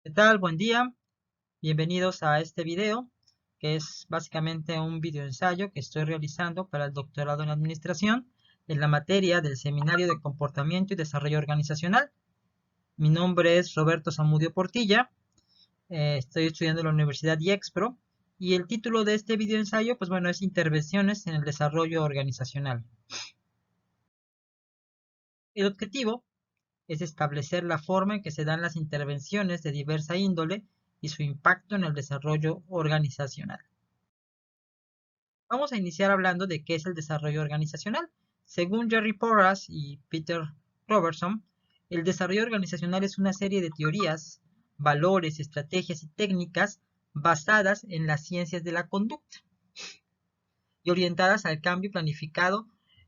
¿Qué tal? Buen día. Bienvenidos a este video, que es básicamente un video ensayo que estoy realizando para el doctorado en administración en la materia del Seminario de Comportamiento y Desarrollo Organizacional. Mi nombre es Roberto Zamudio Portilla. Estoy estudiando en la Universidad IEXPRO y el título de este video ensayo, pues bueno, es Intervenciones en el Desarrollo Organizacional. El objetivo es establecer la forma en que se dan las intervenciones de diversa índole y su impacto en el desarrollo organizacional. Vamos a iniciar hablando de qué es el desarrollo organizacional. Según Jerry Porras y Peter Robertson, el desarrollo organizacional es una serie de teorías, valores, estrategias y técnicas basadas en las ciencias de la conducta y orientadas al cambio planificado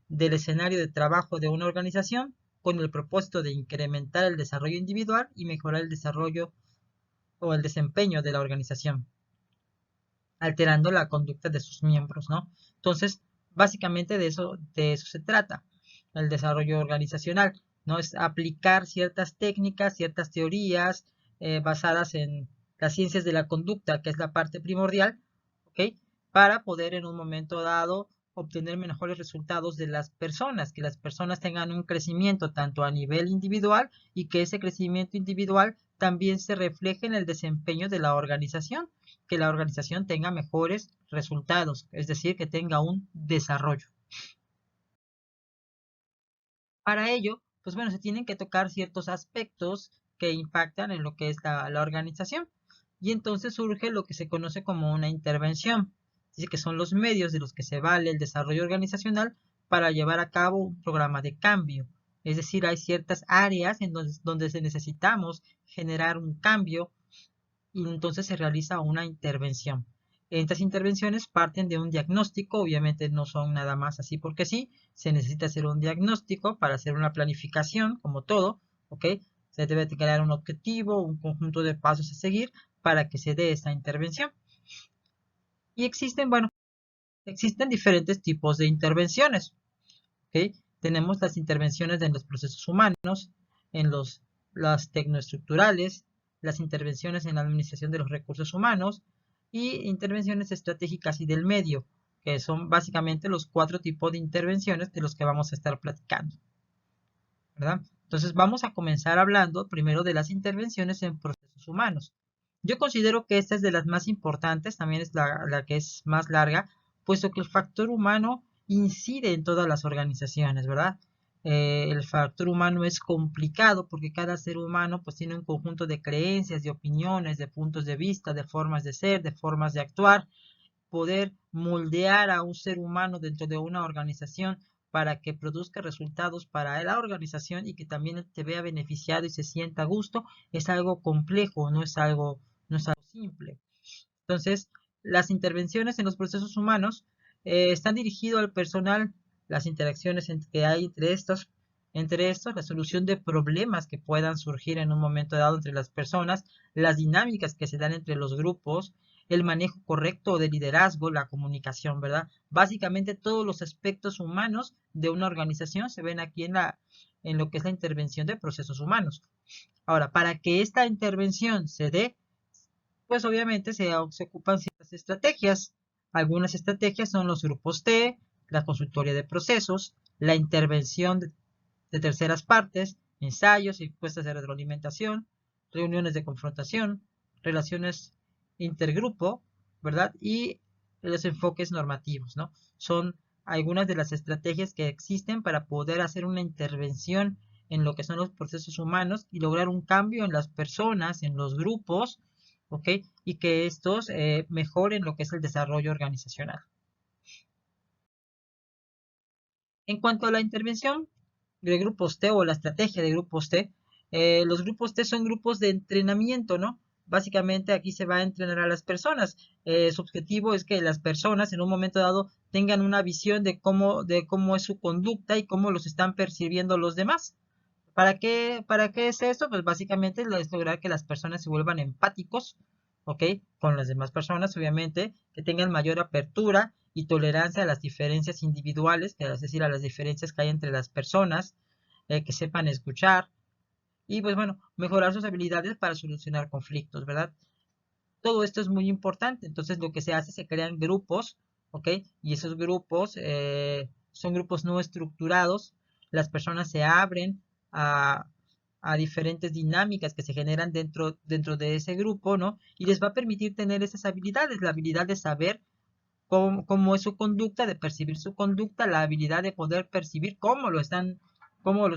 del escenario de trabajo de una organización con el propósito de incrementar el desarrollo individual y mejorar el desarrollo o el desempeño de la organización, alterando la conducta de sus miembros, ¿no? Entonces, básicamente de eso se trata el desarrollo organizacional, ¿no? Es aplicar ciertas técnicas, ciertas teorías basadas en las ciencias de la conducta, que es la parte primordial, ¿ok? Para poder en un momento dado obtener mejores resultados de las personas, que las personas tengan un crecimiento tanto a nivel individual y que ese crecimiento individual también se refleje en el desempeño de la organización, que la organización tenga mejores resultados, es decir, que tenga un desarrollo. Para ello, pues bueno, se tienen que tocar ciertos aspectos que impactan en lo que es la organización. Y entonces surge lo que se conoce como una intervención, así que son los medios de los que se vale el desarrollo organizacional para llevar a cabo un programa de cambio. Es decir, hay ciertas áreas en donde necesitamos generar un cambio y entonces se realiza una intervención. Estas intervenciones parten de un diagnóstico, obviamente no son nada más así porque sí, se necesita hacer un diagnóstico para hacer una planificación, como todo, ¿ok? Se debe crear un objetivo, un conjunto de pasos a seguir para que se dé esta intervención. Y existen diferentes tipos de intervenciones, ¿ok? Tenemos las intervenciones en los procesos humanos, en las tecnoestructurales, las intervenciones en la administración de los recursos humanos y intervenciones estratégicas y del medio, que son básicamente los 4 tipos de intervenciones de los que vamos a estar platicando, ¿verdad? Entonces vamos a comenzar hablando primero de las intervenciones en procesos humanos. Yo considero que esta es de las más importantes, también es la que es más larga, puesto que el factor humano incide en todas las organizaciones, ¿verdad? El factor humano es complicado porque cada ser humano pues tiene un conjunto de creencias, de opiniones, de puntos de vista, de formas de ser, de formas de actuar. Poder moldear a un ser humano dentro de una organización para que produzca resultados para la organización y que también te vea beneficiado y se sienta a gusto, es algo complejo, no es algo simple. Entonces, las intervenciones en los procesos humanos están dirigidas al personal, las interacciones que hay entre estos, la solución de problemas que puedan surgir en un momento dado entre las personas, las dinámicas que se dan entre los grupos, el manejo correcto de liderazgo, la comunicación, ¿verdad? Básicamente todos los aspectos humanos de una organización se ven aquí en lo que es la intervención de procesos humanos. Ahora, para que esta intervención se dé, pues obviamente se ocupan ciertas estrategias. Algunas estrategias son los grupos T, la consultoría de procesos, la intervención de terceras partes, ensayos y encuestas de retroalimentación, reuniones de confrontación, relaciones intergrupo, ¿verdad? Y los enfoques normativos, ¿no? Son algunas de las estrategias que existen para poder hacer una intervención en lo que son los procesos humanos y lograr un cambio en las personas, en los grupos, ¿ok? Y que estos mejoren lo que es el desarrollo organizacional. En cuanto a la intervención de grupos T o la estrategia de grupos T, los grupos T son grupos de entrenamiento, ¿no? Básicamente aquí se va a entrenar a las personas. Su objetivo es que las personas en un momento dado tengan una visión de cómo es su conducta y cómo los están percibiendo los demás. ¿Para qué es esto? Pues básicamente es lograr que las personas se vuelvan empáticos, ¿ok? Con las demás personas, obviamente, que tengan mayor apertura y tolerancia a las diferencias individuales, es decir, a las diferencias que hay entre las personas, que sepan escuchar, y pues bueno, mejorar sus habilidades para solucionar conflictos, ¿verdad? Todo esto es muy importante. Entonces lo que se hace, se crean grupos, ¿ok? Y esos grupos son grupos no estructurados. Las personas se abren a, a diferentes dinámicas que se generan dentro de ese grupo, ¿no? Y les va a permitir tener esas habilidades, la habilidad de saber cómo es su conducta, de percibir su conducta, la habilidad de poder percibir cómo los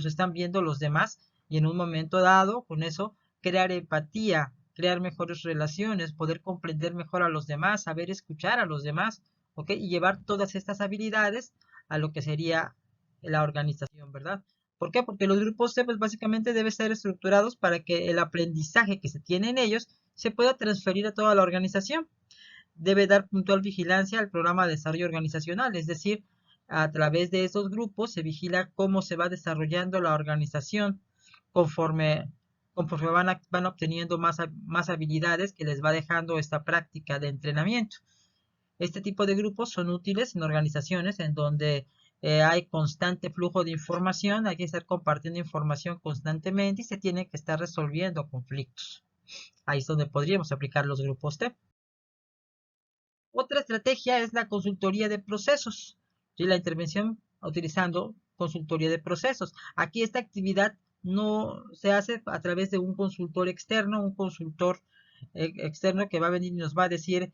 están viendo los demás y en un momento dado, con eso, crear empatía, crear mejores relaciones, poder comprender mejor a los demás, saber escuchar a los demás, ¿ok? Y llevar todas estas habilidades a lo que sería la organización, ¿verdad? ¿Por qué? Porque los grupos C, pues básicamente deben ser estructurados para que el aprendizaje que se tiene en ellos se pueda transferir a toda la organización. Debe dar puntual vigilancia al programa de desarrollo organizacional, es decir, a través de esos grupos se vigila cómo se va desarrollando la organización conforme, conforme van obteniendo más habilidades que les va dejando esta práctica de entrenamiento. Este tipo de grupos son útiles en organizaciones en donde hay constante flujo de información, hay que estar compartiendo información constantemente y se tiene que estar resolviendo conflictos. Ahí es donde podríamos aplicar los grupos T. Otra estrategia es la consultoría de procesos y la intervención utilizando consultoría de procesos. Aquí esta actividad no se hace a través de un consultor externo, un consultor externo que va a venir y nos va a decir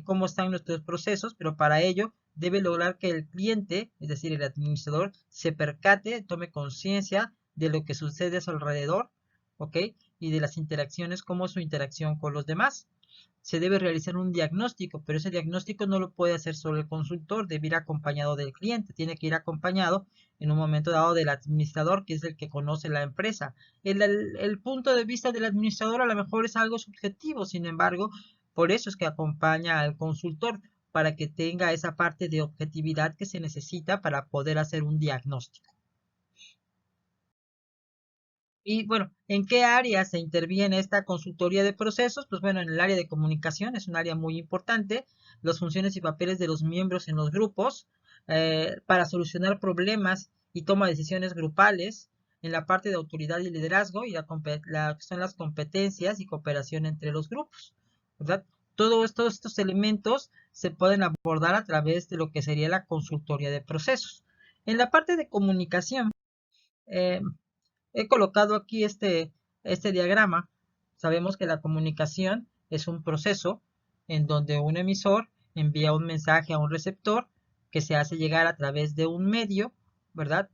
cómo están nuestros procesos, pero para ello debe lograr que el cliente, es decir, el administrador, se percate, tome conciencia de lo que sucede a su alrededor, ¿ok? Y de las interacciones, como su interacción con los demás. Se debe realizar un diagnóstico, pero ese diagnóstico no lo puede hacer solo el consultor, debe ir acompañado del cliente, tiene que ir acompañado en un momento dado del administrador, que es el que conoce la empresa. El punto de vista del administrador a lo mejor es algo subjetivo, sin embargo, por eso es que acompaña al consultor, para que tenga esa parte de objetividad que se necesita para poder hacer un diagnóstico. Y bueno, ¿en qué área se interviene esta consultoría de procesos? Pues bueno, en el área de comunicación es un área muy importante, las funciones y papeles de los miembros en los grupos, para solucionar problemas y toma de decisiones grupales, en la parte de autoridad y liderazgo y son las competencias y cooperación entre los grupos, ¿verdad? Todos estos elementos se pueden abordar a través de lo que sería la consultoría de procesos. En la parte de comunicación, eh, he colocado aquí este diagrama. Sabemos que la comunicación es un proceso en donde un emisor envía un mensaje a un receptor que se hace llegar a través de un medio, ¿verdad?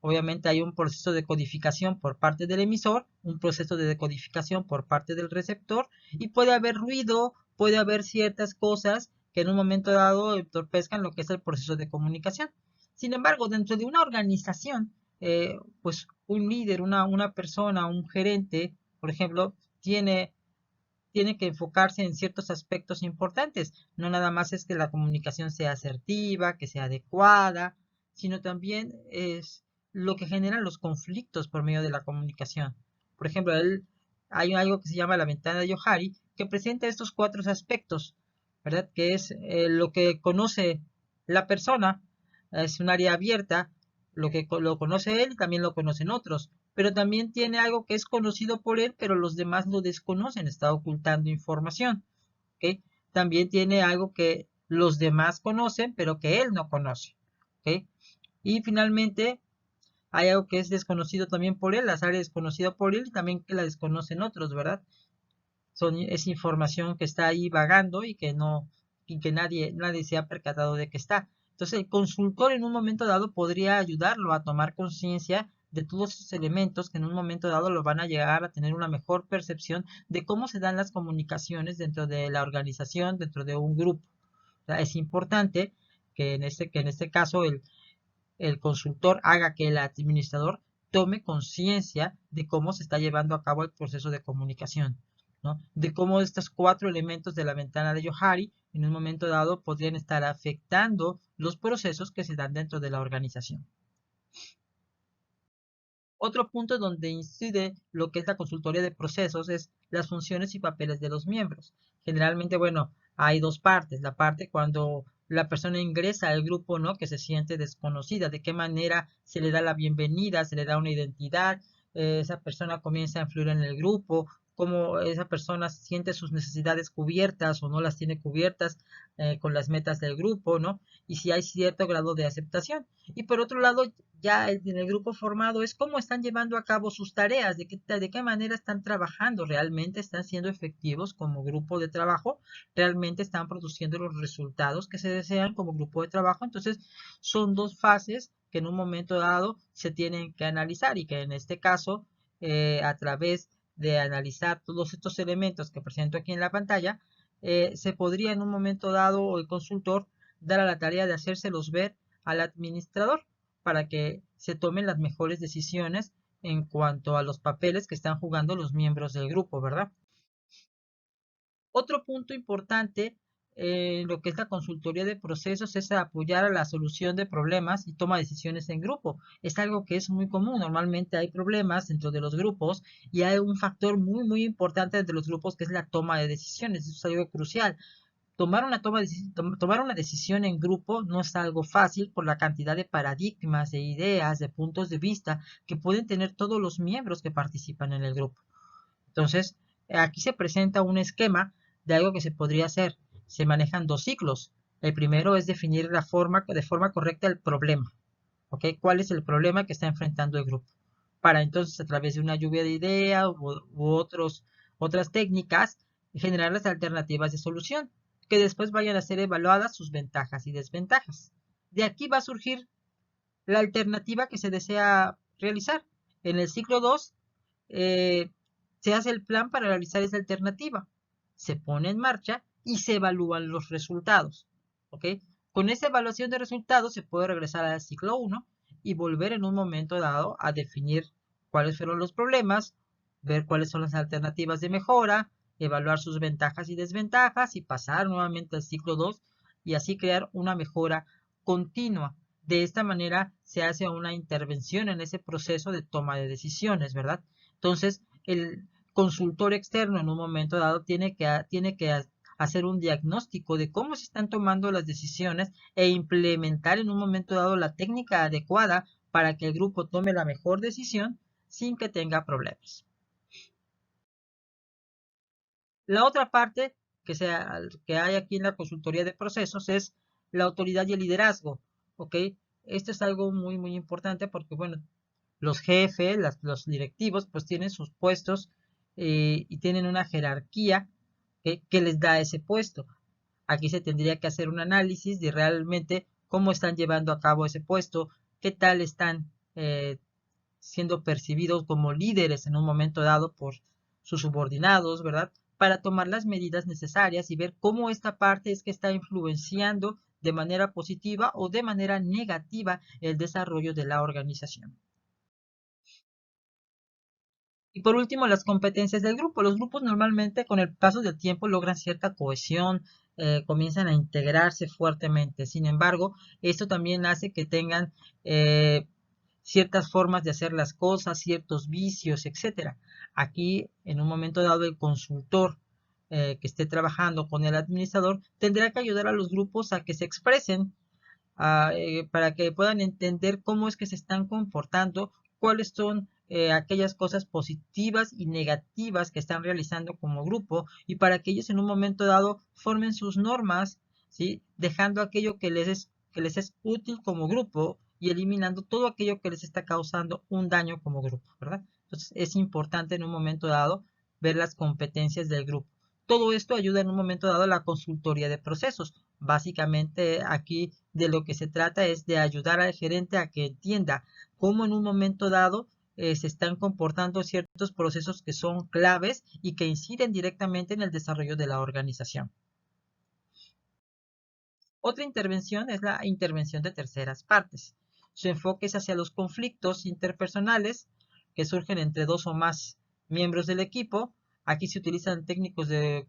Obviamente hay un proceso de codificación por parte del emisor, un proceso de decodificación por parte del receptor y puede haber ruido, puede haber ciertas cosas que en un momento dado entorpezcan lo que es el proceso de comunicación. Sin embargo, dentro de una organización, pues un líder, una persona, un gerente, por ejemplo, tiene que enfocarse en ciertos aspectos importantes. No nada más es que la comunicación sea asertiva, que sea adecuada, sino también es lo que generan los conflictos por medio de la comunicación. Por ejemplo, hay algo que se llama la ventana de Johari que presenta estos cuatro aspectos, ¿verdad? Que es lo que conoce la persona, es un área abierta, lo que lo conoce él y también lo conocen otros, pero también tiene algo que es conocido por él, pero los demás lo desconocen, está ocultando información, ¿ok? También tiene algo que los demás conocen, pero que él no conoce, ¿ok? Y finalmente hay algo que es desconocido también por él, las áreas desconocidas por él y también que la desconocen otros, ¿verdad? Es información que está ahí vagando y que nadie se ha percatado de que está. Entonces el consultor en un momento dado podría ayudarlo a tomar conciencia de todos esos elementos que en un momento dado lo van a llegar a tener una mejor percepción de cómo se dan las comunicaciones dentro de la organización, dentro de un grupo. O sea, es importante que en este caso el consultor haga que el administrador tome conciencia de cómo se está llevando a cabo el proceso de comunicación, ¿no? De cómo estos cuatro elementos de la ventana de Johari en un momento dado podrían estar afectando los procesos que se dan dentro de la organización. Otro punto donde incide lo que es la consultoría de procesos es las funciones y papeles de los miembros. Generalmente, bueno, hay dos partes. La parte cuando la persona ingresa al grupo, ¿no? Que se siente desconocida, de qué manera se le da la bienvenida, se le da una identidad, esa persona comienza a influir en el grupo, cómo esa persona siente sus necesidades cubiertas o no las tiene cubiertas con las metas del grupo, ¿no? Y si hay cierto grado de aceptación. Y por otro lado, ya en el grupo formado es cómo están llevando a cabo sus tareas, de qué manera están trabajando, realmente están siendo efectivos como grupo de trabajo, realmente están produciendo los resultados que se desean como grupo de trabajo. Entonces, son dos fases que en un momento dado se tienen que analizar y que en este caso, a través de analizar todos estos elementos que presento aquí en la pantalla, se podría en un momento dado el consultor dar a la tarea de hacérselos ver al administrador para que se tomen las mejores decisiones en cuanto a los papeles que están jugando los miembros del grupo, ¿verdad? Otro punto importante en lo que es la consultoría de procesos es apoyar a la solución de problemas y toma de decisiones en grupo. Es algo que es muy común. Normalmente hay problemas dentro de los grupos y hay un factor muy importante entre los grupos que es la toma de decisiones. Eso es algo crucial. Tomar una decisión en grupo no es algo fácil por la cantidad de paradigmas, de ideas, de puntos de vista que pueden tener todos los miembros que participan en el grupo. Entonces, aquí se presenta un esquema de algo que se podría hacer. Se manejan dos ciclos. El primero es definir de forma correcta el problema. ¿Ok? ¿Cuál es el problema que está enfrentando el grupo? Para entonces, a través de una lluvia de ideas otras técnicas, generar las alternativas de solución, que después vayan a ser evaluadas sus ventajas y desventajas. De aquí va a surgir la alternativa que se desea realizar. En el ciclo 2 se hace el plan para realizar esa alternativa, se pone en marcha y se evalúan los resultados. ¿Ok? Con esa evaluación de resultados se puede regresar al ciclo 1 y volver en un momento dado a definir cuáles fueron los problemas, ver cuáles son las alternativas de mejora, evaluar sus ventajas y desventajas y pasar nuevamente al ciclo 2 y así crear una mejora continua. De esta manera se hace una intervención en ese proceso de toma de decisiones, ¿verdad? Entonces, el consultor externo en un momento dado tiene que hacer un diagnóstico de cómo se están tomando las decisiones e implementar en un momento dado la técnica adecuada para que el grupo tome la mejor decisión sin que tenga problemas. La otra parte que hay aquí en la consultoría de procesos es la autoridad y el liderazgo, ¿ok? Esto es algo muy importante porque, bueno, los jefes, los directivos, pues tienen sus puestos y tienen una jerarquía que les da ese puesto. Aquí se tendría que hacer un análisis de realmente cómo están llevando a cabo ese puesto, qué tal están siendo percibidos como líderes en un momento dado por sus subordinados, ¿verdad? Para tomar las medidas necesarias y ver cómo esta parte es que está influenciando de manera positiva o de manera negativa el desarrollo de la organización. Y por último, las competencias del grupo. Los grupos normalmente con el paso del tiempo logran cierta cohesión, comienzan a integrarse fuertemente. Sin embargo, esto también hace que tengan ciertas formas de hacer las cosas, ciertos vicios, etcétera. Aquí, en un momento dado, el consultor que esté trabajando con el administrador tendrá que ayudar a los grupos a que se expresen para que puedan entender cómo es que se están comportando, cuáles son aquellas cosas positivas y negativas que están realizando como grupo y para que ellos en un momento dado formen sus normas, ¿sí? Dejando aquello que les es útil como grupo y eliminando todo aquello que les está causando un daño como grupo, ¿verdad? Entonces es importante en un momento dado ver las competencias del grupo. Todo esto ayuda en un momento dado a la consultoría de procesos. Básicamente aquí de lo que se trata es de ayudar al gerente a que entienda cómo en un momento dado se están comportando ciertos procesos que son claves y que inciden directamente en el desarrollo de la organización. Otra intervención es la intervención de terceras partes. Su enfoque es hacia los conflictos interpersonales que surgen entre dos o más miembros del equipo. Aquí se utilizan técnicos de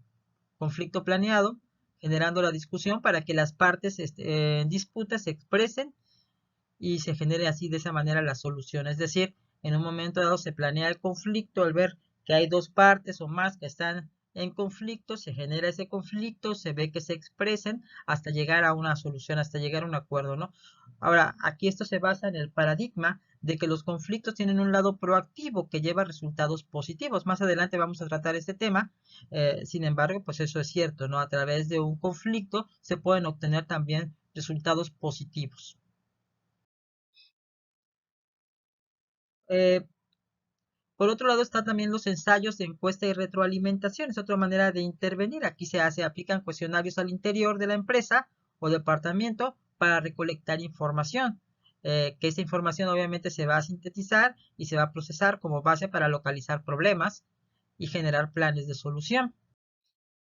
conflicto planeado, generando la discusión para que las partes en disputa se expresen y se genere así de esa manera la solución. Es decir, en un momento dado se planea el conflicto al ver que hay dos partes o más que están en conflicto, se genera ese conflicto, se ve que se expresen hasta llegar a una solución, hasta llegar a un acuerdo, ¿no? Ahora, aquí esto se basa en el paradigma de que los conflictos tienen un lado proactivo que lleva resultados positivos. Más adelante vamos a tratar este tema, sin embargo, pues eso es cierto, ¿no? A través de un conflicto se pueden obtener también resultados positivos. Eh, por otro lado están también los ensayos de encuesta y retroalimentación, es otra manera de intervenir. Aquí aplican cuestionarios al interior de la empresa o departamento para recolectar información, que esta información obviamente se va a sintetizar y se va a procesar como base para localizar problemas y generar planes de solución,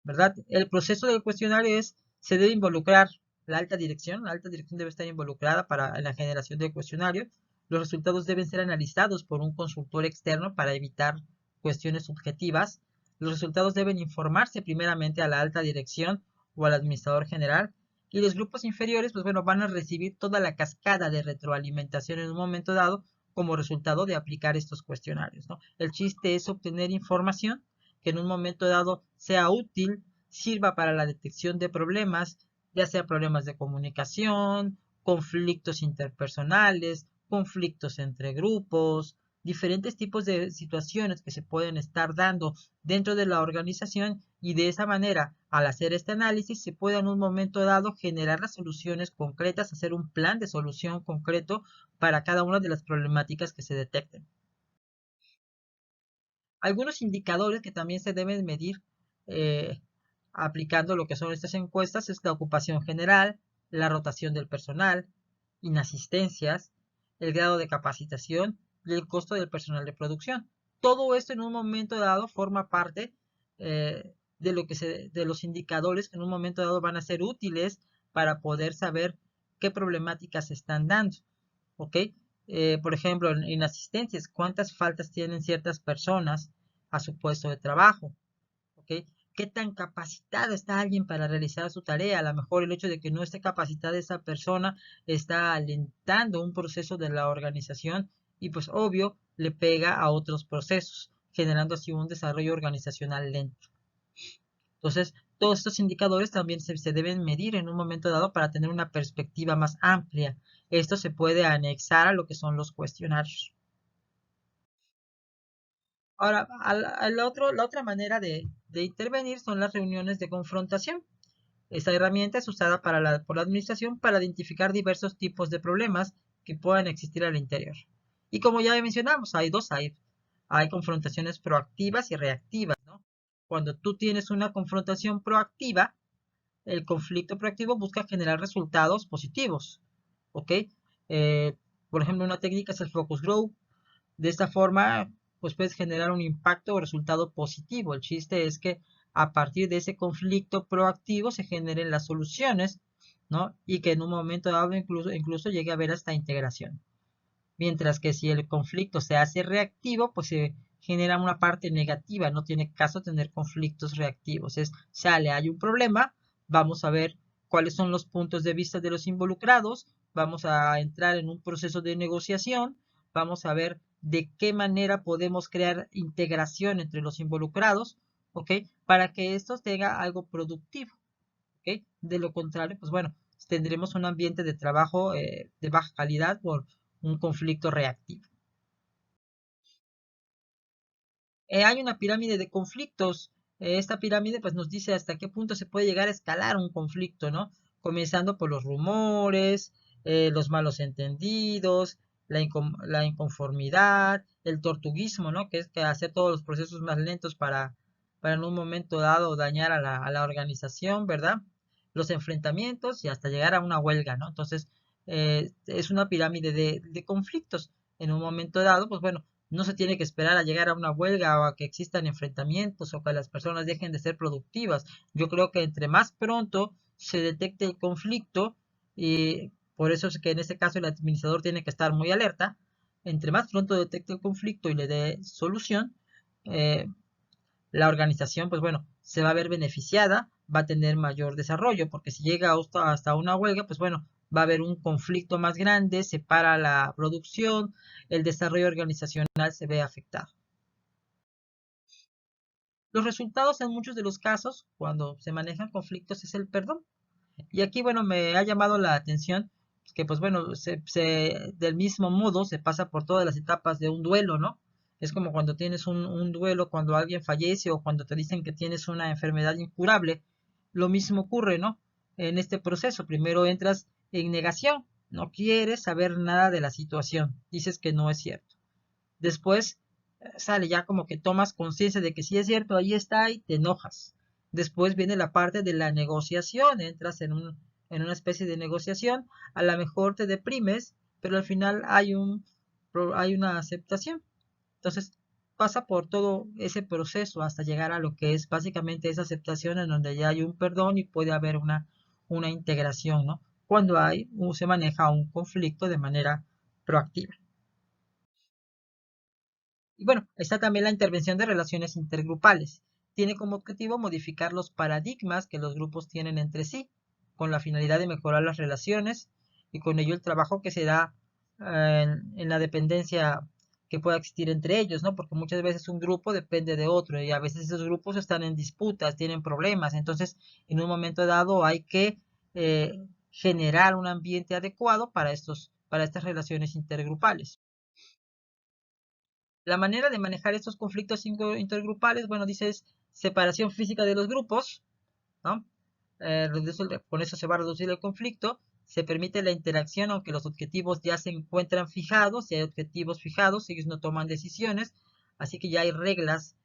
¿verdad? El proceso del cuestionario se debe involucrar la alta dirección debe estar involucrada en la generación del cuestionario. Los resultados deben ser analizados por un consultor externo para evitar cuestiones subjetivas. Los resultados deben informarse primeramente a la alta dirección o al administrador general. Y los grupos inferiores, pues bueno, van a recibir toda la cascada de retroalimentación en un momento dado como resultado de aplicar estos cuestionarios, ¿no? El chiste es obtener información que en un momento dado sea útil, sirva para la detección de problemas, ya sea problemas de comunicación, conflictos interpersonales, conflictos entre grupos, diferentes tipos de situaciones que se pueden estar dando dentro de la organización, y de esa manera, al hacer este análisis, se puede en un momento dado generar las soluciones concretas, hacer un plan de solución concreto para cada una de las problemáticas que se detecten. Algunos indicadores que también se deben medir eh, aplicando lo que son estas encuestas es la ocupación general, la rotación del personal, inasistencias, el grado de capacitación y el costo del personal de producción. Todo esto en un momento dado forma parte de los indicadores que en un momento dado van a ser útiles para poder saber qué problemáticas se están dando. ¿Ok? Por ejemplo, en asistencias, cuántas faltas tienen ciertas personas a su puesto de trabajo, ¿ok? ¿Qué tan capacitada está alguien para realizar su tarea? A lo mejor el hecho de que no esté capacitada esa persona está alentando un proceso de la organización y pues obvio le pega a otros procesos, generando así un desarrollo organizacional lento. Entonces, todos estos indicadores también se deben medir en un momento dado para tener una perspectiva más amplia. Esto se puede anexar a lo que son los cuestionarios. Ahora, la otra manera de intervenir son las reuniones de confrontación. Esta herramienta es usada por la administración para identificar diversos tipos de problemas que puedan existir al interior. Y como ya mencionamos, hay confrontaciones proactivas y reactivas, ¿no? Cuando tú tienes una confrontación proactiva, el conflicto proactivo busca generar resultados positivos, ¿ok? Eh, por ejemplo, una técnica es el focus group. De esta forma, pues puedes generar un impacto o resultado positivo. El chiste es que a partir de ese conflicto proactivo se generen las soluciones, ¿no? Y que en un momento dado incluso llegue a haber hasta integración. Mientras que si el conflicto se hace reactivo, pues se genera una parte negativa. No tiene caso tener conflictos reactivos. Hay un problema, vamos a ver cuáles son los puntos de vista de los involucrados, vamos a entrar en un proceso de negociación, vamos a ver de qué manera podemos crear integración entre los involucrados, ¿ok? Para que esto tenga algo productivo, ¿ok? De lo contrario, pues bueno, tendremos un ambiente de trabajo de baja calidad por un conflicto reactivo. Hay una pirámide de conflictos. Esta pirámide pues nos dice hasta qué punto se puede llegar a escalar un conflicto, ¿no? Comenzando por los rumores, los malos entendidos, la inconformidad, el tortuguismo, ¿no? Que es que hacer todos los procesos más lentos para en un momento dado dañar a la organización, ¿verdad? Los enfrentamientos y hasta llegar a una huelga, ¿no? Entonces, es una pirámide de conflictos. En un momento dado, pues bueno, no se tiene que esperar a llegar a una huelga o a que existan enfrentamientos o que las personas dejen de ser productivas. Yo creo que entre más pronto se detecte el conflicto, y por eso es que en este caso el administrador tiene que estar muy alerta, entre más pronto detecte el conflicto y le dé solución, eh, la organización, pues bueno, se va a ver beneficiada, va a tener mayor desarrollo, porque si llega hasta una huelga, pues bueno, va a haber un conflicto más grande, se para la producción, el desarrollo organizacional se ve afectado. Los resultados en muchos de los casos, cuando se manejan conflictos, es el perdón. Y aquí, bueno, me ha llamado la atención que pues bueno, del mismo modo se pasa por todas las etapas de un duelo, ¿no? Es como cuando tienes un duelo, cuando alguien fallece o cuando te dicen que tienes una enfermedad incurable, lo mismo ocurre, ¿no? En este proceso, primero entras en negación, no quieres saber nada de la situación, dices que no es cierto. Después sale ya como que tomas conciencia de que sí es cierto, ahí está y te enojas. Después viene la parte de la negociación, entras en una especie de negociación, a lo mejor te deprimes, pero al final hay una aceptación. Entonces pasa por todo ese proceso hasta llegar a lo que es básicamente esa aceptación en donde ya hay un perdón y puede haber una integración, ¿no? Cuando se maneja un conflicto de manera proactiva. Y bueno, está también la intervención de relaciones intergrupales. Tiene como objetivo modificar los paradigmas que los grupos tienen entre sí, con la finalidad de mejorar las relaciones y con ello el trabajo que se da en la dependencia que pueda existir entre ellos, ¿no? Porque muchas veces un grupo depende de otro y a veces esos grupos están en disputas, tienen problemas, entonces en un momento dado hay que generar un ambiente adecuado para estas relaciones intergrupales. La manera de manejar estos conflictos intergrupales, bueno, dice es separación física de los grupos, ¿no? Con eso se va a reducir el conflicto, se permite la interacción aunque los objetivos ya se encuentran fijados, si hay objetivos fijados, ellos no toman decisiones, así que ya hay reglas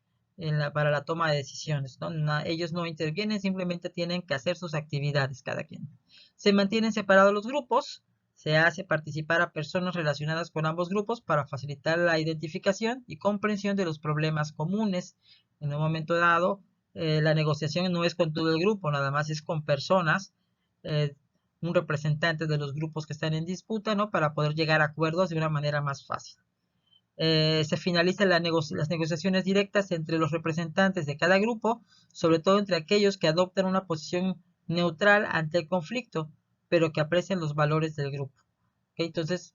para la toma de decisiones, ¿no? Ellos no intervienen, simplemente tienen que hacer sus actividades cada quien. Se mantienen separados los grupos, se hace participar a personas relacionadas con ambos grupos para facilitar la identificación y comprensión de los problemas comunes. En un momento dado, la negociación no es con todo el grupo, nada más es con personas, eh, un representante de los grupos que están en disputa, ¿no? Para poder llegar a acuerdos de una manera más fácil. Se finalizan las negociaciones directas entre los representantes de cada grupo, sobre todo entre aquellos que adoptan una posición neutral ante el conflicto, pero que aprecian los valores del grupo. ¿Okay? Entonces,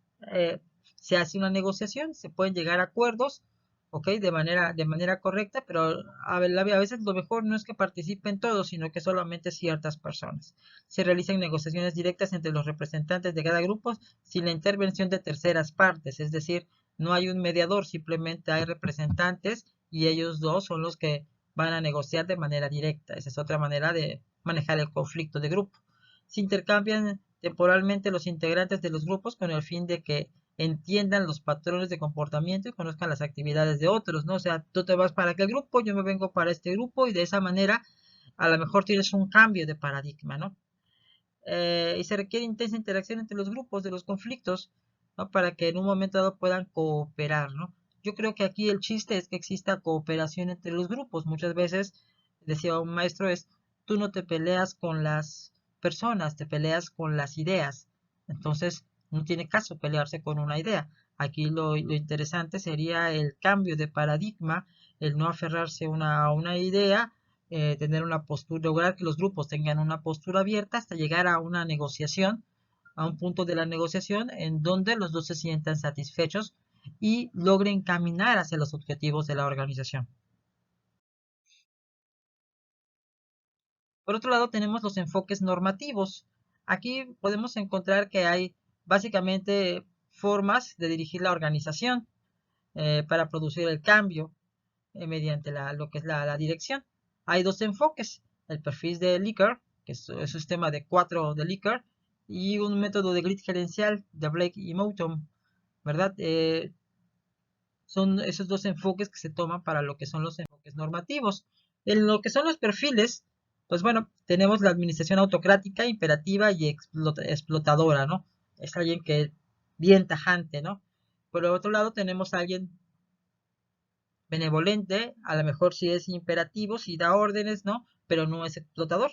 se hace una negociación, se pueden llegar a acuerdos, ¿ok? De manera correcta, pero a veces lo mejor no es que participen todos, sino que solamente ciertas personas. Se realizan negociaciones directas entre los representantes de cada grupo sin la intervención de terceras partes, es decir, no hay un mediador, simplemente hay representantes y ellos dos son los que van a negociar de manera directa. Esa es otra manera de manejar el conflicto de grupo. Se intercambian temporalmente los integrantes de los grupos con el fin de que entiendan los patrones de comportamiento y conozcan las actividades de otros, ¿no? O sea, tú te vas para aquel grupo, yo me vengo para este grupo y de esa manera a lo mejor tienes un cambio de paradigma, ¿no? Y se requiere intensa interacción entre los grupos de los conflictos, ¿no? Para que en un momento dado puedan cooperar, ¿no? Yo creo que aquí el chiste es que exista cooperación entre los grupos. Muchas veces, decía un maestro, tú no te peleas con las personas, te peleas con las ideas. Entonces, no tiene caso pelearse con una idea. Aquí lo interesante sería el cambio de paradigma, el no aferrarse a una idea, tener una postura, lograr que los grupos tengan una postura abierta hasta llegar a una negociación, a un punto de la negociación en donde los dos se sientan satisfechos y logren caminar hacia los objetivos de la organización. Por otro lado, tenemos los enfoques normativos. Aquí podemos encontrar que hay básicamente formas de dirigir la organización para producir el cambio mediante lo que es la dirección. Hay dos enfoques, el perfil de Likert, que es un sistema de 4 de Likert, y un método de grid gerencial de Blake y Mouton, ¿verdad? Son esos dos enfoques que se toman para lo que son los enfoques normativos. En lo que son los perfiles, pues bueno, tenemos la administración autocrática, imperativa y explotadora, ¿no? Es alguien que es bien tajante, ¿no? Por el otro lado tenemos a alguien benevolente, a lo mejor sí es imperativo, sí da órdenes, ¿no? Pero no es explotador.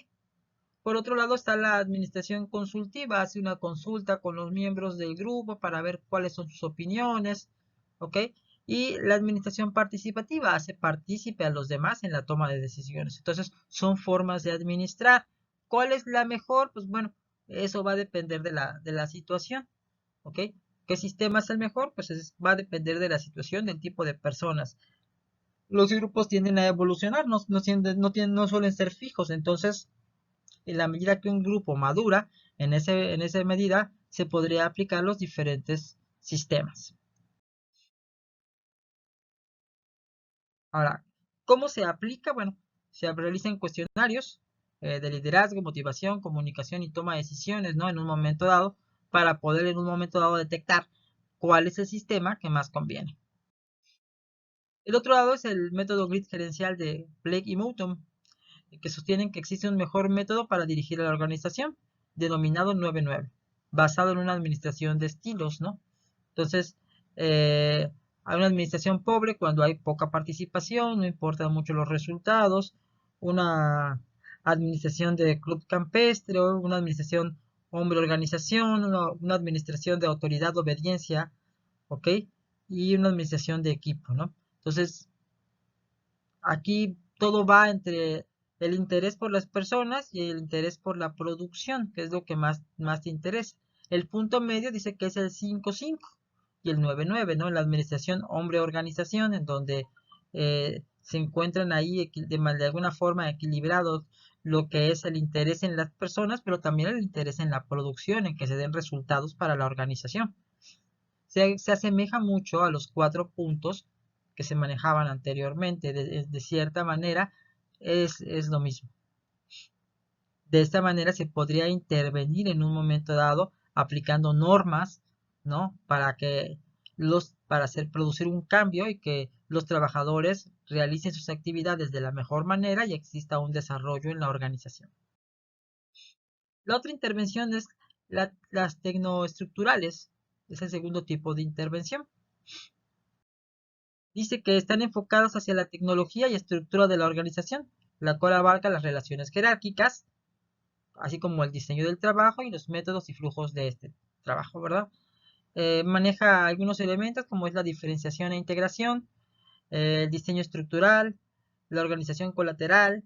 Por otro lado está la administración consultiva, hace una consulta con los miembros del grupo para ver cuáles son sus opiniones, ¿ok? Y la administración participativa hace partícipe a los demás en la toma de decisiones. Entonces, son formas de administrar. ¿Cuál es la mejor? Pues bueno, eso va a depender de la situación, ¿ok? ¿Qué sistema es el mejor? Pues va a depender de la situación, del tipo de personas. Los grupos tienden a evolucionar, no suelen ser fijos, entonces en la medida que un grupo madura, en esa medida se podría aplicar los diferentes sistemas. Ahora, ¿cómo se aplica? Bueno, se realizan cuestionarios de liderazgo, motivación, comunicación y toma de decisiones, ¿no? En un momento dado, para poder en un momento dado detectar cuál es el sistema que más conviene. El otro lado es el método grid gerencial de Blake y Mouton, que sostienen que existe un mejor método para dirigir a la organización, denominado 9-9, basado en una administración de estilos, ¿no? Entonces, hay una administración pobre cuando hay poca participación, no importan mucho los resultados, una administración de club campestre, una administración hombre-organización, una administración de autoridad, obediencia, ¿ok? Y una administración de equipo, ¿no? Entonces, aquí todo va entre el interés por las personas y el interés por la producción, que es lo que más te interesa. El punto medio dice que es el 5-5 y el 9-9, ¿no? La administración hombre-organización, en donde se encuentran ahí de alguna forma equilibrados lo que es el interés en las personas, pero también el interés en la producción, en que se den resultados para la organización. Se asemeja mucho a los 4 puntos que se manejaban anteriormente. De cierta manera, es lo mismo. De esta manera se podría intervenir en un momento dado aplicando normas, ¿no? Para hacer producir un cambio y que los trabajadores realicen sus actividades de la mejor manera y exista un desarrollo en la organización. La otra intervención es las tecnoestructurales. Es el segundo tipo de intervención. Dice que están enfocados hacia la tecnología y estructura de la organización, la cual abarca las relaciones jerárquicas, así como el diseño del trabajo y los métodos y flujos de este trabajo, ¿verdad? Maneja algunos elementos como es la diferenciación e integración, el diseño estructural, la organización colateral,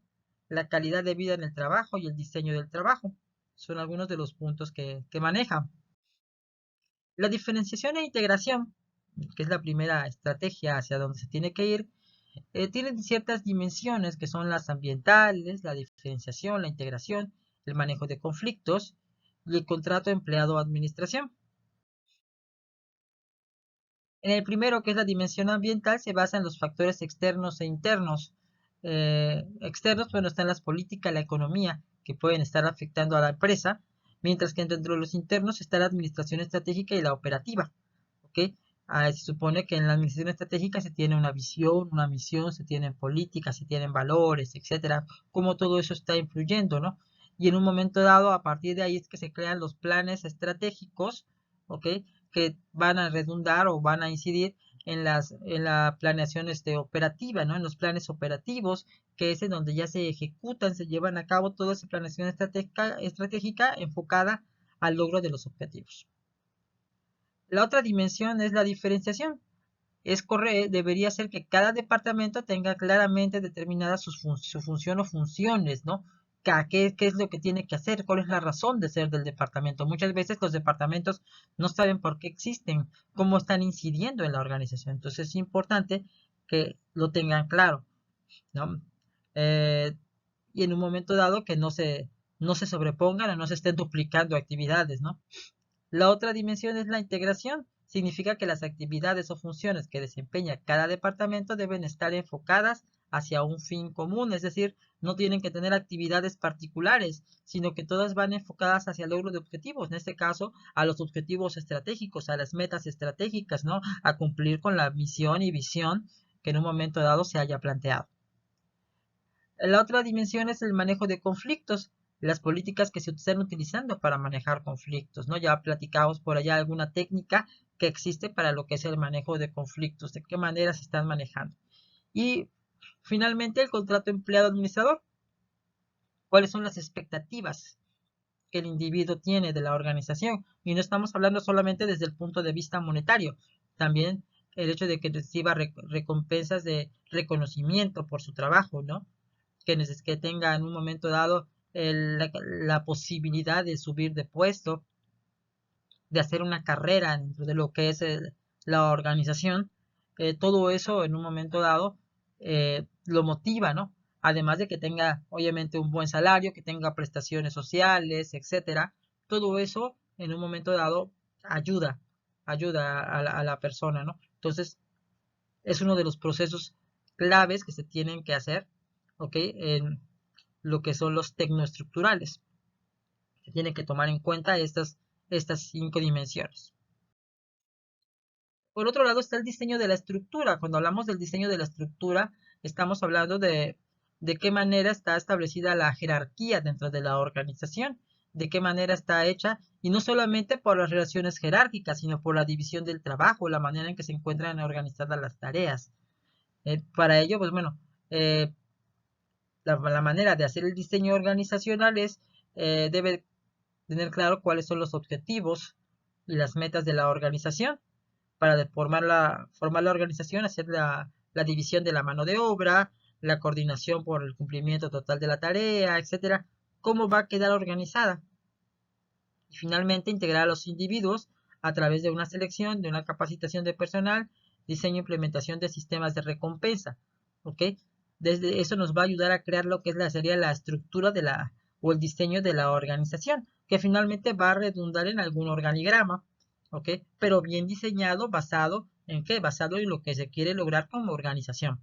la calidad de vida en el trabajo y el diseño del trabajo. Son algunos de los puntos que maneja. La diferenciación e integración, que es la primera estrategia hacia donde se tiene que ir, tienen ciertas dimensiones que son las ambientales, la diferenciación, la integración, el manejo de conflictos y el contrato empleado-administración. En el primero, que es la dimensión ambiental, se basa en los factores externos e internos. Externos, bueno, están las políticas, la economía, que pueden estar afectando a la empresa, mientras que dentro de los internos está la administración estratégica y la operativa. ¿Ok? Se supone que en la administración estratégica se tiene una visión, una misión, se tienen políticas, se tienen valores, etcétera, cómo todo eso está influyendo, ¿no? Y en un momento dado, a partir de ahí es que se crean los planes estratégicos, ¿ok? Que van a redundar o van a incidir en la planeación operativa, ¿no? En los planes operativos, que es en donde ya se ejecutan, se llevan a cabo toda esa planeación estratégica enfocada al logro de los objetivos. La otra dimensión es la diferenciación. Debería ser que cada departamento tenga claramente determinada su función o funciones, ¿no? ¿Qué es lo que tiene que hacer? ¿Cuál es la razón de ser del departamento? Muchas veces los departamentos no saben por qué existen, cómo están incidiendo en la organización. Entonces es importante que lo tengan claro, ¿no? Eh, y en un momento dado que no se sobrepongan o no se estén duplicando actividades, ¿no? La otra dimensión es la integración. Significa que las actividades o funciones que desempeña cada departamento deben estar enfocadas hacia un fin común, es decir, no tienen que tener actividades particulares, sino que todas van enfocadas hacia el logro de objetivos, en este caso a los objetivos estratégicos, a las metas estratégicas, ¿no? A cumplir con la misión y visión que en un momento dado se haya planteado. La otra dimensión es el manejo de conflictos, las políticas que se están utilizando para manejar conflictos, ¿no? Ya platicamos por allá alguna técnica que existe para lo que es el manejo de conflictos, de qué manera se están manejando. Y finalmente el contrato empleado-administrador, cuáles son las expectativas que el individuo tiene de la organización. Y no estamos hablando solamente desde el punto de vista monetario, también el hecho de que reciba recompensas de reconocimiento por su trabajo, ¿no? Que tenga en un momento dado la posibilidad de subir de puesto, de hacer una carrera dentro de lo que es la organización, todo eso en un momento dado lo motiva, ¿no? Además de que tenga obviamente un buen salario, que tenga prestaciones sociales, etcétera, todo eso en un momento dado ayuda a la persona, ¿no? Entonces, es uno de los procesos claves que se tienen que hacer, ¿ok? En lo que son los tecnoestructurales. Se tiene que tomar en cuenta estas 5 dimensiones. Por otro lado está el diseño de la estructura. Cuando hablamos del diseño de la estructura, estamos hablando de qué manera está establecida la jerarquía dentro de la organización, de qué manera está hecha, y no solamente por las relaciones jerárquicas, sino por la división del trabajo, la manera en que se encuentran organizadas las tareas. Para ello, pues bueno, eh, la manera de hacer el diseño organizacional debe tener claro cuáles son los objetivos y las metas de la organización para formar la organización, hacer la división de la mano de obra, la coordinación por el cumplimiento total de la tarea, etcétera, cómo va a quedar organizada. Y finalmente integrar a los individuos a través de una selección, de una capacitación de personal, diseño e implementación de sistemas de recompensa. ¿Ok? Desde eso nos va a ayudar a crear lo que sería la estructura o el diseño de la organización, que finalmente va a redundar en algún organigrama, ¿ok? Pero bien diseñado, basado en qué? Basado en lo que se quiere lograr como organización.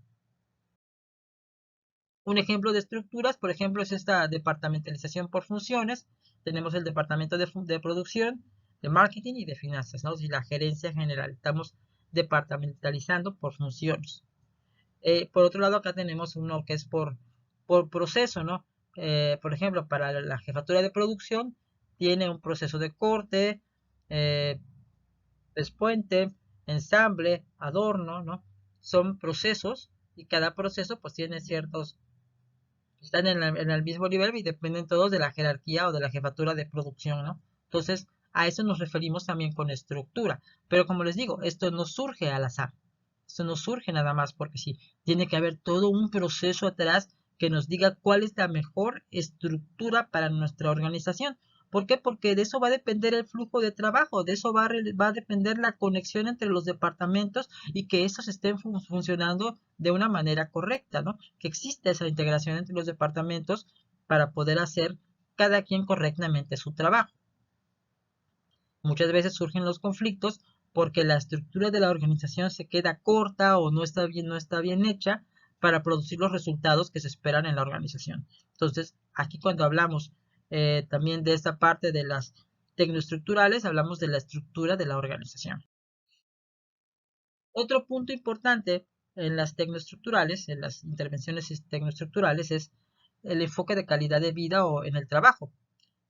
Un ejemplo de estructuras, por ejemplo, es esta departamentalización por funciones. Tenemos el departamento de producción, de marketing y de finanzas, ¿no? Y la gerencia general. Estamos departamentalizando por funciones. Por otro lado, acá tenemos uno que es por proceso, ¿no? Por ejemplo, para la jefatura de producción tiene un proceso de corte, eh, despuente, ensamble, adorno, ¿no? Son procesos y cada proceso pues tiene están en el mismo nivel y dependen todos de la jerarquía o de la jefatura de producción, ¿no? Entonces, a eso nos referimos también con estructura. Pero como les digo, esto no surge al azar. Esto no surge nada más porque sí. Tiene que haber todo un proceso atrás que nos diga cuál es la mejor estructura para nuestra organización. ¿Por qué? Porque de eso va a depender el flujo de trabajo, de eso va a depender la conexión entre los departamentos y que esos estén funcionando de una manera correcta, ¿no? Que exista esa integración entre los departamentos para poder hacer cada quien correctamente su trabajo. Muchas veces surgen los conflictos porque la estructura de la organización se queda corta o no está bien hecha para producir los resultados que se esperan en la organización. Entonces, aquí cuando hablamos también de esta parte de las tecnoestructurales, hablamos de la estructura de la organización. Otro punto importante en las tecnoestructurales, en las intervenciones tecnoestructurales, es el enfoque de calidad de vida o en el trabajo.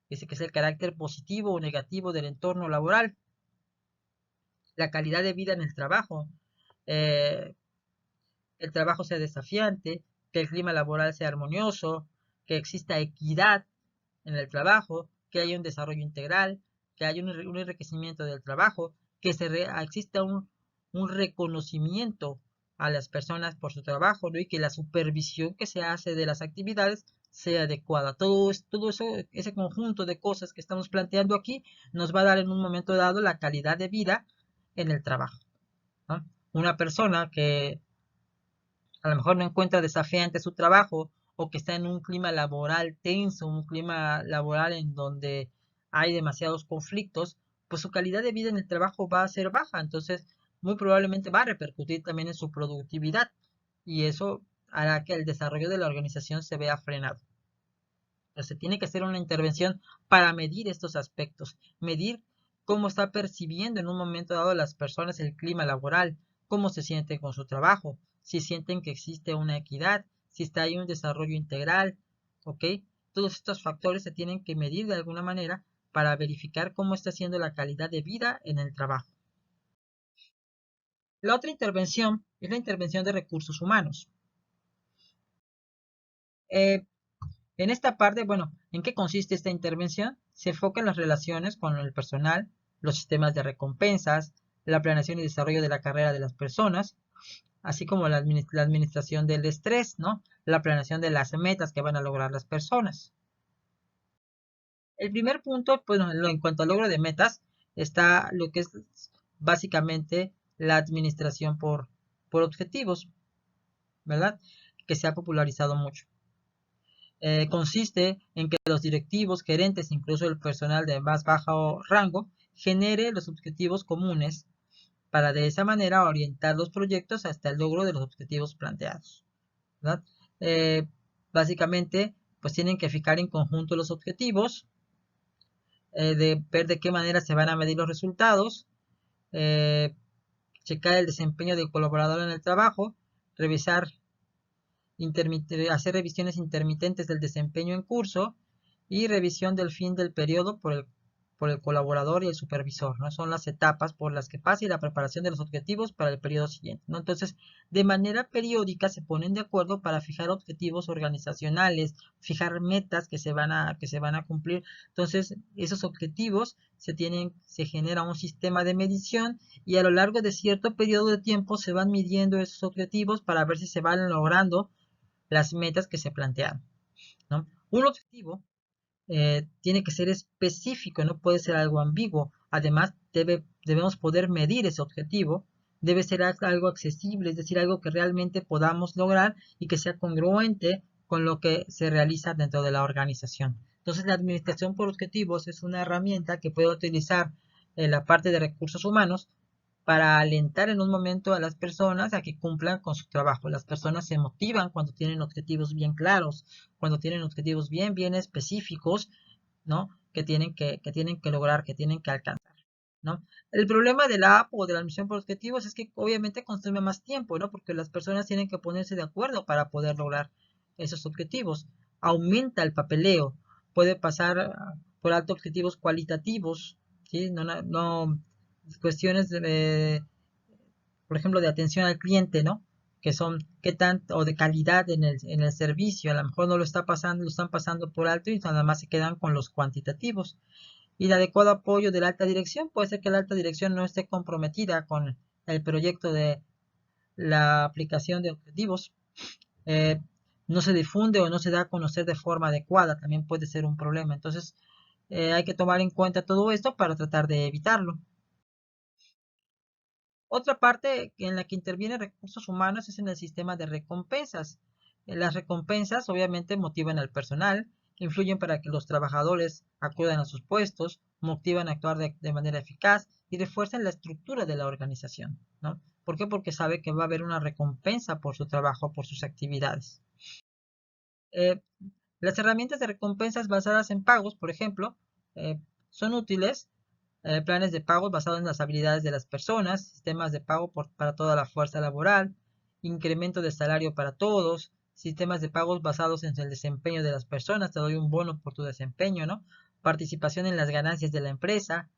Dice que es el carácter positivo o negativo del entorno laboral, la calidad de vida en el trabajo, eh, el trabajo sea desafiante, que el clima laboral sea armonioso, que exista equidad en el trabajo, que haya un desarrollo integral, que haya un enriquecimiento del trabajo, que exista un reconocimiento a las personas por su trabajo, ¿no? Y que la supervisión que se hace de las actividades sea adecuada. Todo eso, ese conjunto de cosas que estamos planteando aquí, nos va a dar en un momento dado la calidad de vida en el trabajo, ¿no? Una persona que a lo mejor no encuentra desafiante su trabajo o que está en un clima laboral tenso, un clima laboral en donde hay demasiados conflictos, pues su calidad de vida en el trabajo va a ser baja, entonces muy probablemente va a repercutir también en su productividad y eso hará que el desarrollo de la organización se vea frenado. Entonces tiene que hacer una intervención para medir estos aspectos, medir cómo está percibiendo en un momento dado las personas el clima laboral, cómo se sienten con su trabajo, si sienten que existe una equidad, si está ahí un desarrollo integral, ¿ok? Todos estos factores se tienen que medir de alguna manera para verificar cómo está siendo la calidad de vida en el trabajo. La otra intervención es la intervención de recursos humanos. Eh, En esta parte, bueno, ¿en qué consiste esta intervención? Se enfoca en las relaciones con el personal, los sistemas de recompensas, la planeación y desarrollo de la carrera de las personas, así como la administración del estrés, ¿no? La planeación de las metas que van a lograr las personas. El primer punto, pues, en cuanto al logro de metas, está lo que es básicamente la administración por objetivos, ¿verdad? Que se ha popularizado mucho. consiste en que los directivos, gerentes, incluso el personal de más bajo rango, genere los objetivos comunes para de esa manera orientar los proyectos hasta el logro de los objetivos planteados, ¿verdad? Eh, Básicamente, pues tienen que fijar en conjunto los objetivos, de ver de qué manera se van a medir los resultados, eh, checar el desempeño del colaborador en el trabajo, revisar, hacer revisiones intermitentes del desempeño en curso y revisión del fin del periodo por el colaborador y el supervisor, ¿no? Son las etapas por las que pasa y la preparación de los objetivos para el periodo siguiente, ¿no? Entonces, de manera periódica se ponen de acuerdo para fijar objetivos organizacionales, fijar metas que se van a cumplir. Entonces, esos objetivos se genera un sistema de medición y a lo largo de cierto periodo de tiempo se van midiendo esos objetivos para ver si se van logrando las metas que se plantearon, ¿no? Un objetivo tiene que ser específico, no puede ser algo ambiguo. Además, debemos poder medir ese objetivo. Debe ser algo accesible, es decir, algo que realmente podamos lograr y que sea congruente con lo que se realiza dentro de la organización. Entonces, la administración por objetivos es una herramienta que puede utilizar la parte de recursos humanos para alentar en un momento a las personas a que cumplan con su trabajo. Las personas se motivan cuando tienen objetivos bien claros, cuando tienen objetivos bien específicos, ¿no? Que tienen que lograr, que tienen que alcanzar, ¿no? El problema de la app o de la misión por objetivos es que obviamente consume más tiempo, ¿no? Porque las personas tienen que ponerse de acuerdo para poder lograr esos objetivos. Aumenta el papeleo, puede pasar por alto objetivos cualitativos, ¿sí? No cuestiones de, por ejemplo, de atención al cliente, ¿no? Que son qué tanto, o de calidad en el servicio, a lo mejor no lo está pasando, lo están pasando por alto y nada más se quedan con los cuantitativos. Y el adecuado apoyo de la alta dirección, puede ser que la alta dirección no esté comprometida con el proyecto de la aplicación de objetivos, eh, no se difunde o no se da a conocer de forma adecuada, también puede ser un problema. Entonces, hay que tomar en cuenta todo esto para tratar de evitarlo. Otra parte en la que intervienen recursos humanos es en el sistema de recompensas. Las recompensas obviamente motivan al personal, influyen para que los trabajadores acudan a sus puestos, motivan a actuar de manera eficaz y refuerzan la estructura de la organización, ¿no? ¿Por qué? Porque sabe que va a haber una recompensa por su trabajo, por sus actividades. Eh, las herramientas de recompensas basadas en pagos, por ejemplo, son útiles. Planes de pago basados en las habilidades de las personas, sistemas de pago para toda la fuerza laboral, incremento de salario para todos, sistemas de pagos basados en el desempeño de las personas, te doy un bono por tu desempeño, ¿no? Participación en las ganancias de la empresa,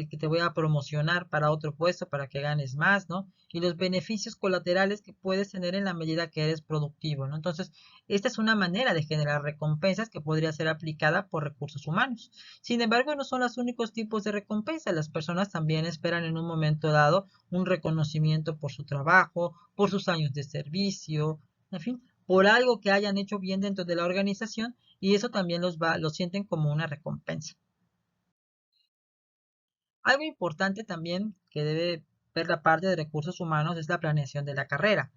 que te voy a promocionar para otro puesto para que ganes más, ¿no? Y los beneficios colaterales que puedes tener en la medida que eres productivo, ¿no? Entonces, esta es una manera de generar recompensas que podría ser aplicada por recursos humanos. Sin embargo, no son los únicos tipos de recompensa. Las personas también esperan en un momento dado un reconocimiento por su trabajo, por sus años de servicio, en fin, por algo que hayan hecho bien dentro de la organización y eso también lo sienten como una recompensa. Algo importante también que debe ver la parte de recursos humanos es la planeación de la carrera.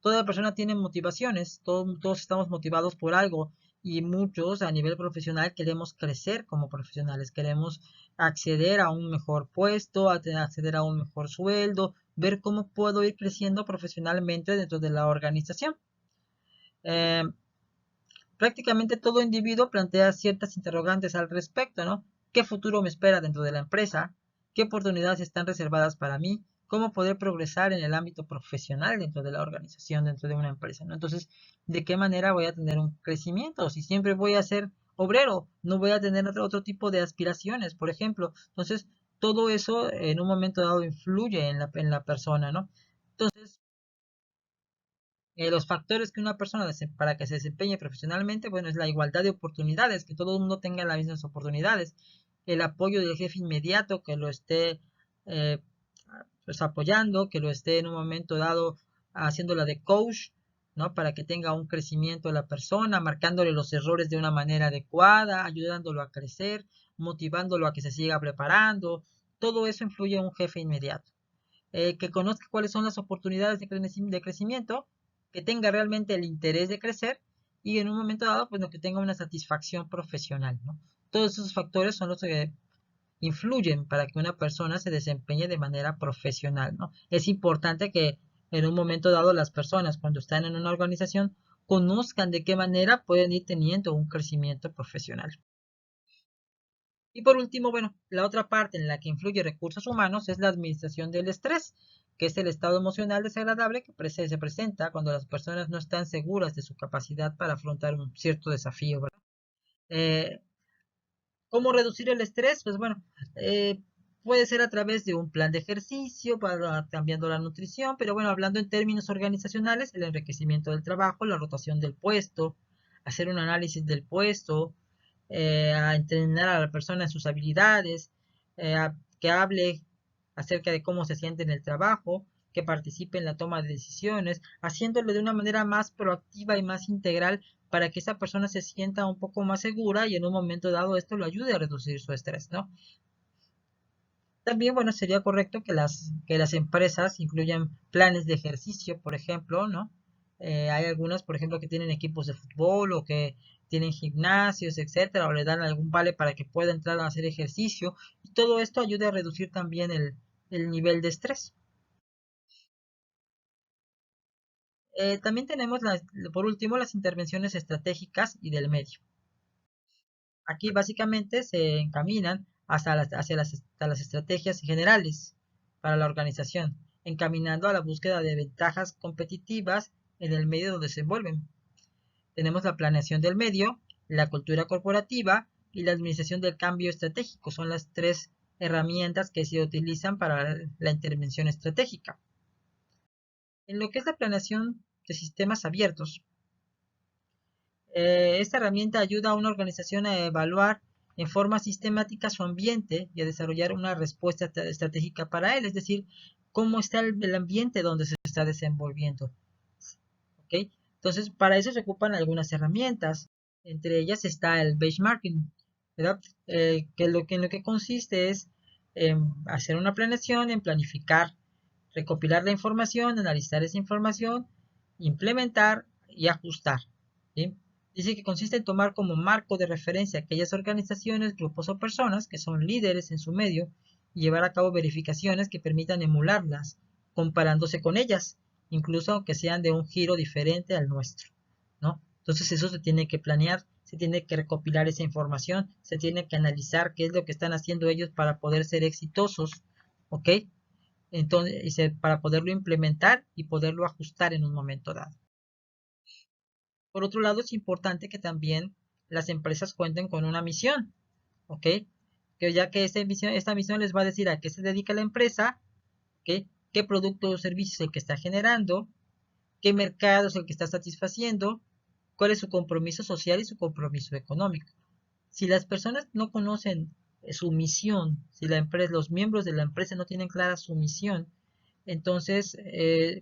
Toda persona tiene motivaciones, todos estamos motivados por algo y muchos a nivel profesional queremos crecer como profesionales, queremos acceder a un mejor puesto, acceder a un mejor sueldo, ver cómo puedo ir creciendo profesionalmente dentro de la organización. Eh, Prácticamente todo individuo plantea ciertas interrogantes al respecto, ¿no? ¿Qué futuro me espera dentro de la empresa? ¿Qué oportunidades están reservadas para mí? ¿Cómo poder progresar en el ámbito profesional dentro de la organización, dentro de una empresa, ¿no? Entonces, ¿de qué manera voy a tener un crecimiento? Si siempre voy a ser obrero, no voy a tener otro tipo de aspiraciones, por ejemplo. Entonces, todo eso en un momento dado influye en la persona, ¿no? Entonces, los factores que una persona para que se desempeñe profesionalmente, bueno, es la igualdad de oportunidades, que todo el mundo tenga las mismas oportunidades, el apoyo del jefe inmediato que lo esté eh, pues apoyando, que lo esté en un momento dado haciéndola de coach, ¿no? Para que tenga un crecimiento de la persona, marcándole los errores de una manera adecuada, ayudándolo a crecer, motivándolo a que se siga preparando, todo eso influye en un jefe inmediato, que conozca cuáles son las oportunidades de crecimiento, que tenga realmente el interés de crecer y en un momento dado, pues lo que tenga una satisfacción profesional, ¿no? Todos esos factores son los que influyen para que una persona se desempeñe de manera profesional, ¿no? Es importante que en un momento dado las personas, cuando están en una organización, conozcan de qué manera pueden ir teniendo un crecimiento profesional. Y por último, bueno, la otra parte en la que influye recursos humanos es la administración del estrés, que es el estado emocional desagradable que se presenta cuando las personas no están seguras de su capacidad para afrontar un cierto desafío, ¿verdad? Eh, ¿Cómo reducir el estrés? Pues bueno, eh, puede ser a través de un plan de ejercicio, para, cambiando la nutrición, pero bueno, hablando en términos organizacionales, el enriquecimiento del trabajo, la rotación del puesto, hacer un análisis del puesto, a entrenar a la persona en sus habilidades, que hable acerca de cómo se siente en el trabajo, que participe en la toma de decisiones, haciéndolo de una manera más proactiva y más integral para que esa persona se sienta un poco más segura y en un momento dado esto lo ayude a reducir su estrés, ¿no? También, bueno, sería correcto que las empresas incluyan planes de ejercicio, por ejemplo, ¿no? Hay algunas, por ejemplo, que tienen equipos de fútbol o que tienen gimnasios, etcétera, o le dan algún vale para que pueda entrar a hacer ejercicio. Y todo esto ayuda a reducir también el nivel de estrés. También tenemos, por último, las intervenciones estratégicas y del medio. Aquí básicamente se encaminan hasta las estrategias generales para la organización, encaminando a la búsqueda de ventajas competitivas en el medio donde se envuelven. Tenemos la planeación del medio, la cultura corporativa y la administración del cambio estratégico. Son las tres herramientas que se utilizan para la intervención estratégica. En lo que es la planeación de sistemas abiertos, esta herramienta ayuda a una organización a evaluar en forma sistemática su ambiente y a desarrollar una respuesta estratégica para él, es decir, cómo está el ambiente donde se está desenvolviendo. ¿Okay? Entonces, para eso se ocupan algunas herramientas. Entre ellas está el benchmarking, ¿verdad? En lo que consiste es en hacer una planeación, en planificar, recopilar la información, analizar esa información, implementar y ajustar. ¿Sí? Dice que consiste en tomar como marco de referencia aquellas organizaciones, grupos o personas que son líderes en su medio y llevar a cabo verificaciones que permitan emularlas, comparándose con ellas, incluso aunque sean de un giro diferente al nuestro, ¿no? Entonces eso se tiene que planear, se tiene que recopilar esa información, se tiene que analizar qué es lo que están haciendo ellos para poder ser exitosos, ¿ok? Entonces, para poderlo implementar y poderlo ajustar en un momento dado. Por otro lado, es importante que también las empresas cuenten con una misión, ¿ok? Que ya que esta misión les va a decir a qué se dedica la empresa, ¿ok? Qué producto o servicio es el que está generando, qué mercado es el que está satisfaciendo, cuál es su compromiso social y su compromiso económico. Si las personas no conocen su misión, si la empresa, los miembros de la empresa no tienen clara su misión, entonces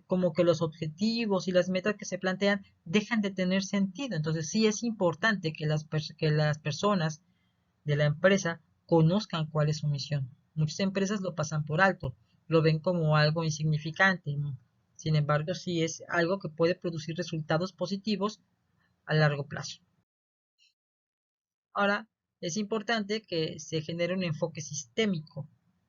como que los objetivos y las metas que se plantean dejan de tener sentido. Entonces sí es importante que que las personas de la empresa conozcan cuál es su misión. Muchas empresas lo pasan por alto, lo ven como algo insignificante, ¿no? Sin embargo, sí es algo que puede producir resultados positivos a largo plazo. Ahora, es importante que se genere un enfoque sistémico,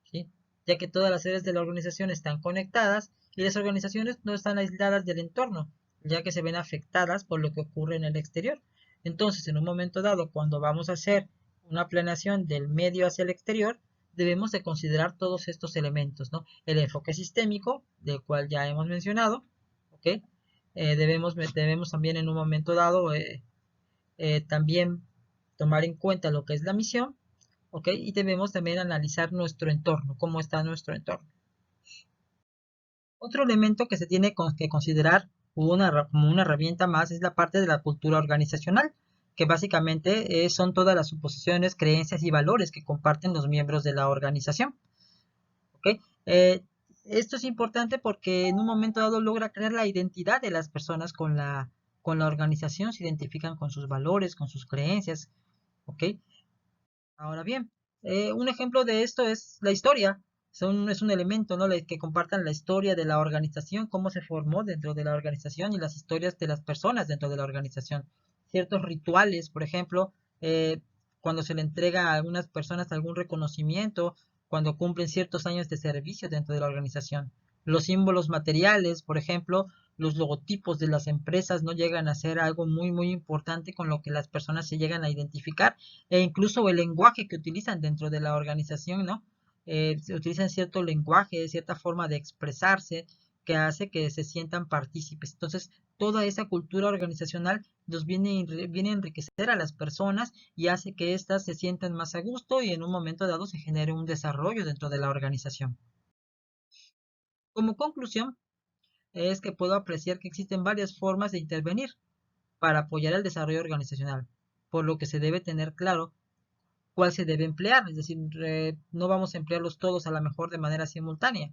¿sí? Ya que todas las áreas de la organización están conectadas y las organizaciones no están aisladas del entorno, ya que se ven afectadas por lo que ocurre en el exterior. Entonces, en un momento dado, cuando vamos a hacer una planeación del medio hacia el exterior, debemos de considerar todos estos elementos, ¿no? El enfoque sistémico, del cual ya hemos mencionado, ¿ok? Debemos también en un momento dado también tomar en cuenta lo que es la misión, ¿ok? Y debemos también analizar nuestro entorno, cómo está nuestro entorno. Otro elemento que se tiene que considerar como una herramienta más es la parte de la cultura organizacional, que básicamente son todas las suposiciones, creencias y valores que comparten los miembros de la organización, ¿ok? Esto es importante porque en un momento dado logra crear la identidad de las personas con la organización, se identifican con sus valores, con sus creencias, ¿ok? Ahora bien, un ejemplo de esto es la historia. Es un elemento, ¿no? Que compartan la historia de la organización, cómo se formó dentro de la organización y las historias de las personas dentro de la organización. ciertos rituales, por ejemplo, cuando se le entrega a algunas personas algún reconocimiento, cuando cumplen ciertos años de servicio dentro de la organización. Los símbolos materiales, por ejemplo, los logotipos de las empresas no llegan a ser algo muy importante con lo que las personas se llegan a identificar, e incluso el lenguaje que utilizan dentro de la organización, ¿no? Se utilizan cierto lenguaje, cierta forma de expresarse que hace que se sientan partícipes. Entonces, toda esa cultura organizacional nos viene a enriquecer a las personas y hace que éstas se sientan más a gusto y en un momento dado se genere un desarrollo dentro de la organización. Como conclusión, es que puedo apreciar que existen varias formas de intervenir para apoyar el desarrollo organizacional, por lo que se debe tener claro cuál se debe emplear, es decir, no vamos a emplearlos todos a lo mejor de manera simultánea.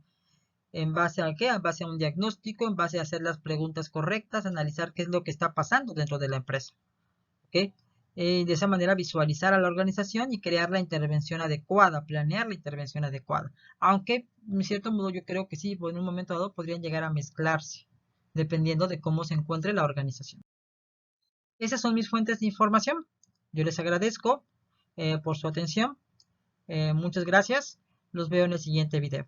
¿En base a qué? En base a un diagnóstico, en base a hacer las preguntas correctas, analizar qué es lo que está pasando dentro de la empresa. ¿Ok? De esa manera visualizar a la organización y crear la intervención adecuada, planear la intervención adecuada. Aunque, en cierto modo, yo creo que sí, en un momento dado podrían llegar a mezclarse, dependiendo de cómo se encuentre la organización. Esas son mis fuentes de información. Yo les agradezco por su atención. Muchas gracias. Los veo en el siguiente video.